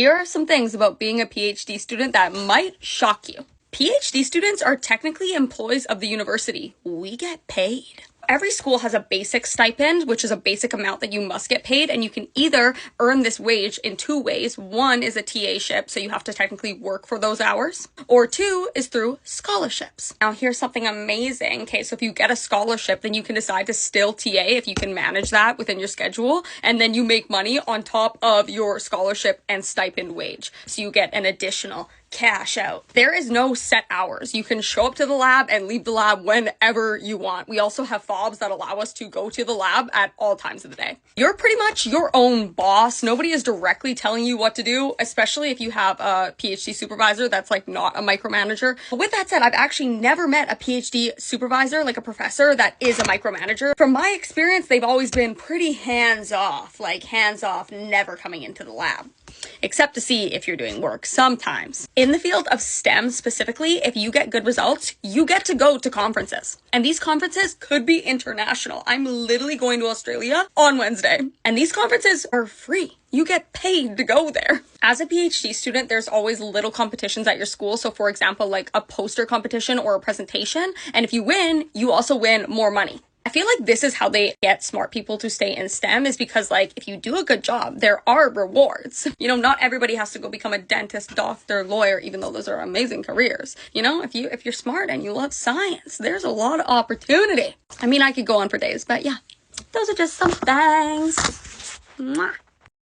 Here are some things about being a PhD student that might shock you. PhD students are technically employees of the university. We get paid. Every school has a basic stipend, which is a basic amount that you must get paid, and you can either earn this wage in two ways. One is a TA-ship, so you have to technically work for those hours, or two is through scholarships. Now, here's something amazing. Okay, so if you get a scholarship, then you can decide to still TA if you can manage that within your schedule, and then you make money on top of your scholarship and stipend wage. So you get an additional cash out. There is no set hours. You can show up to the lab and leave the lab whenever you want. We also have fobs that allow us to go to the lab at all times of the day. You're pretty much your own boss. Nobody is directly telling you what to do, especially if you have a PhD supervisor that's like not a micromanager. But with that said, I've actually never met a PhD supervisor, like a professor that is a micromanager. From my experience, they've always been pretty hands-off, never coming into the lab, except to see if you're doing work sometimes. In the field of STEM specifically, if you get good results, you get to go to conferences. And these conferences could be international. I'm literally going to Australia on Wednesday. And these conferences are free. You get paid to go there. As a PhD student, there's always little competitions at your school. So for example, like a poster competition or a presentation. And if you win, you also win more money. I feel like this is how they get smart people to stay in STEM, is because like if you do a good job, there are rewards. You know, not everybody has to go become a dentist, doctor, lawyer, even though those are amazing careers. You know, if you're smart and you love science, there's a lot of opportunity. I mean, I could go on for days, but yeah, those are just some things. Mwah.